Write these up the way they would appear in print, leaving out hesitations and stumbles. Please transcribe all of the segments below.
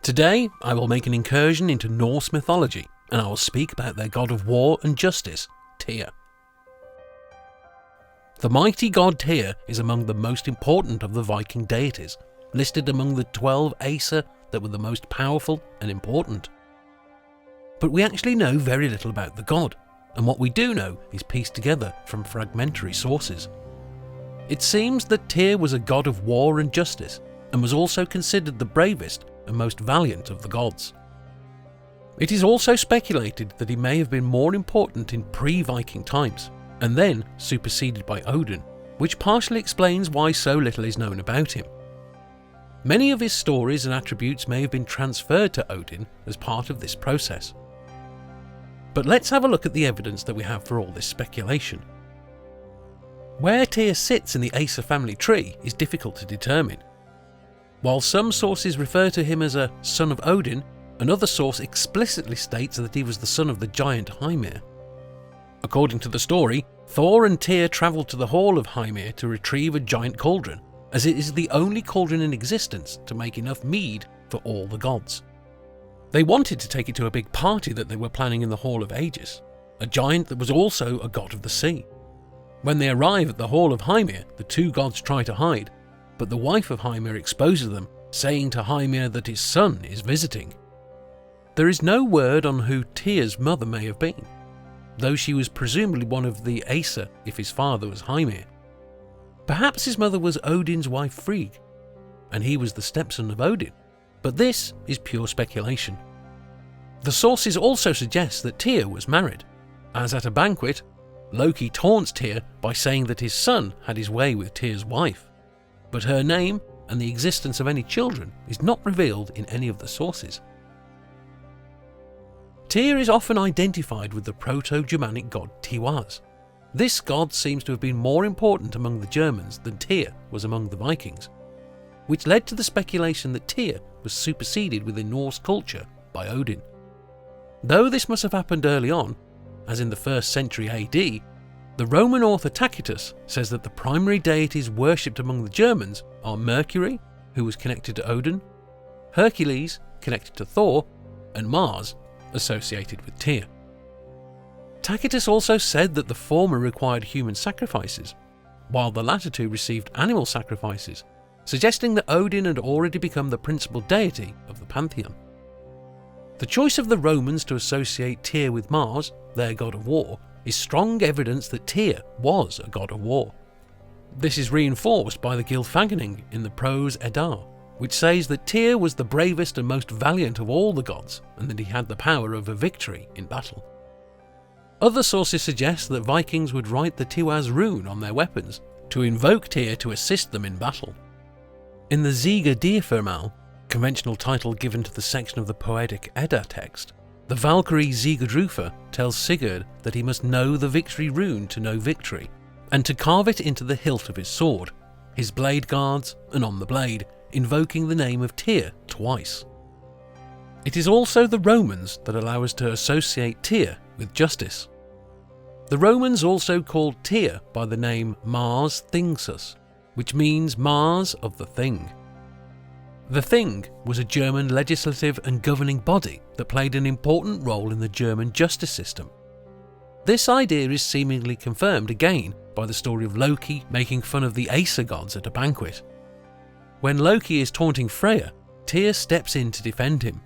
Today, I will make an incursion into Norse mythology, and I will speak about their god of war and justice, Tyr. The mighty god Tyr is among the most important of the Viking deities, listed among the 12 Aesir that were the most powerful and important. But we actually know very little about the god, and what we do know is pieced together from fragmentary sources. It seems that Tyr was a god of war and justice, and was also considered the bravest and most valiant of the gods. It is also speculated that he may have been more important in pre-Viking times, and then superseded by Odin, which partially explains why so little is known about him. Many of his stories and attributes may have been transferred to Odin as part of this process. But let's have a look at the evidence that we have for all this speculation. Where Tyr sits in the Aesir family tree is difficult to determine. While some sources refer to him as a son of Odin, another source explicitly states that he was the son of the giant Hymir. According to the story, Thor and Tyr travelled to the hall of Hymir to retrieve a giant cauldron, as it is the only cauldron in existence to make enough mead for all the gods. They wanted to take it to a big party that they were planning in the Hall of Aegis, a giant that was also a god of the sea. When they arrive at the hall of Hymir, the two gods try to hide, but the wife of Hymir exposes them, saying to Hymir that his son is visiting. There is no word on who Tyr's mother may have been, though she was presumably one of the Aesir if his father was Hymir. Perhaps his mother was Odin's wife Frigg, and he was the stepson of Odin, but this is pure speculation. The sources also suggest that Tyr was married, as at a banquet, Loki taunts Tyr by saying that his son had his way with Tyr's wife, but her name and the existence of any children is not revealed in any of the sources. Tyr is often identified with the Proto-Germanic god Tiwaz. This god seems to have been more important among the Germans than Tyr was among the Vikings, which led to the speculation that Tyr was superseded within Norse culture by Odin. Though this must have happened early on, as in the 1st century AD, the Roman author Tacitus says that the primary deities worshipped among the Germans are Mercury, who was connected to Odin, Hercules, connected to Thor, and Mars, associated with Tyr. Tacitus also said that the former required human sacrifices, while the latter two received animal sacrifices, suggesting that Odin had already become the principal deity of the Pantheon. The choice of the Romans to associate Tyr with Mars, their god of war, is strong evidence that Tyr was a god of war. This is reinforced by the Gylfaginning in the Prose Edda, which says that Tyr was the bravest and most valiant of all the gods, and that he had the power of a victory in battle. Other sources suggest that Vikings would write the Tiwaz rune on their weapons to invoke Tyr to assist them in battle. In the Ziga Dyrfirmal, conventional title given to the section of the poetic Edda text, the Valkyrie Sigurdrufa tells Sigurd that he must know the victory rune to know victory, and to carve it into the hilt of his sword, his blade guards, and on the blade, invoking the name of Tyr twice. It is also the Romans that allow us to associate Tyr with justice. The Romans also called Tyr by the name Mars Thingsus, which means Mars of the Thing. The Thing was a German legislative and governing body that played an important role in the German justice system. This idea is seemingly confirmed again by the story of Loki making fun of the Aesir gods at a banquet. When Loki is taunting Freya, Tyr steps in to defend him.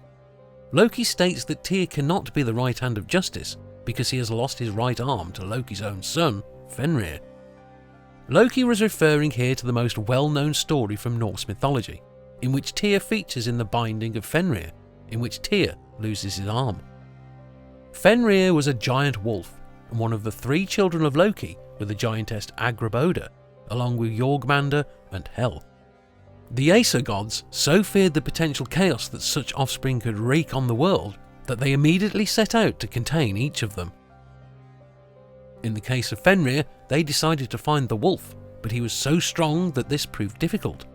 Loki states that Tyr cannot be the right hand of justice because he has lost his right arm to Loki's own son, Fenrir. Loki was referring here to the most well-known story from Norse mythology, in which Tyr features in the binding of Fenrir, in which Tyr loses his arm. Fenrir was a giant wolf, and one of the 3 children of Loki were the giantess Angrboda, along with Jorgmandr and Hel. The Aesir gods so feared the potential chaos that such offspring could wreak on the world that they immediately set out to contain each of them. In the case of Fenrir, they decided to find the wolf, but he was so strong that this proved difficult.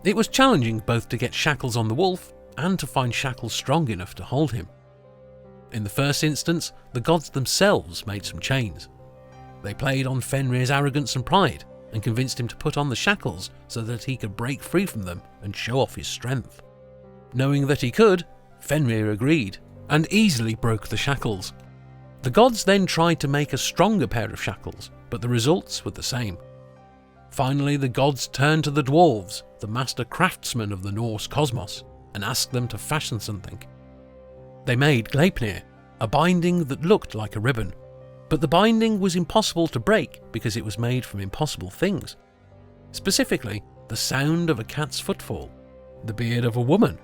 It was challenging both to get shackles on the wolf and to find shackles strong enough to hold him. In the first instance, the gods themselves made some chains. They played on Fenrir's arrogance and pride, and convinced him to put on the shackles so that he could break free from them and show off his strength. Knowing that he could, Fenrir agreed, and easily broke the shackles. The gods then tried to make a stronger pair of shackles, but the results were the same. Finally, the gods turned to the dwarves, the master craftsmen of the Norse cosmos, and asked them to fashion something. They made Gleipnir, a binding that looked like a ribbon, but the binding was impossible to break because it was made from impossible things. Specifically, the sound of a cat's footfall, the beard of a woman,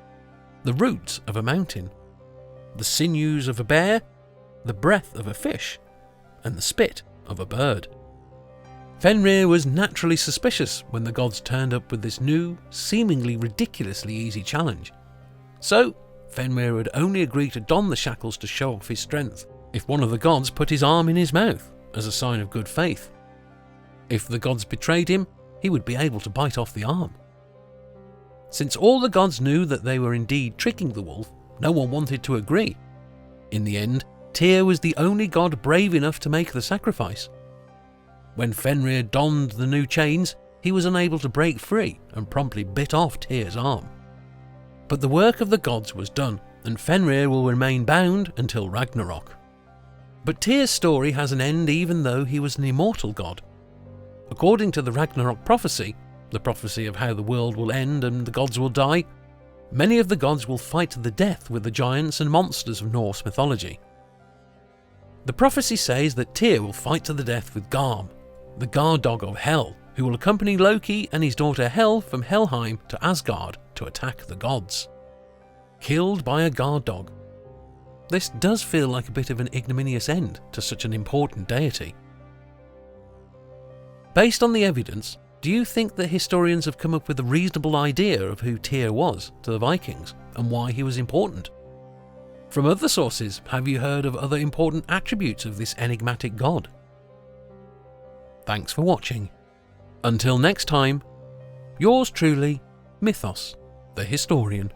the roots of a mountain, the sinews of a bear, the breath of a fish, and the spit of a bird. Fenrir was naturally suspicious when the gods turned up with this new, seemingly ridiculously easy challenge. So, Fenrir would only agree to don the shackles to show off his strength if one of the gods put his arm in his mouth as a sign of good faith. If the gods betrayed him, he would be able to bite off the arm. Since all the gods knew that they were indeed tricking the wolf, no one wanted to agree. In the end, Tyr was the only god brave enough to make the sacrifice. When Fenrir donned the new chains, he was unable to break free and promptly bit off Tyr's arm. But the work of the gods was done, and Fenrir will remain bound until Ragnarok. But Tyr's story has an end even though he was an immortal god. According to the Ragnarok prophecy, the prophecy of how the world will end and the gods will die, many of the gods will fight to the death with the giants and monsters of Norse mythology. The prophecy says that Tyr will fight to the death with Garm, the guard dog of Hel, who will accompany Loki and his daughter Hel from Helheim to Asgard to attack the gods. Killed by a guard dog. This does feel like a bit of an ignominious end to such an important deity. Based on the evidence, do you think that historians have come up with a reasonable idea of who Tyr was to the Vikings and why he was important? From other sources, have you heard of other important attributes of this enigmatic god? Thanks for watching. Until next time, yours truly, Mythos, the Historian.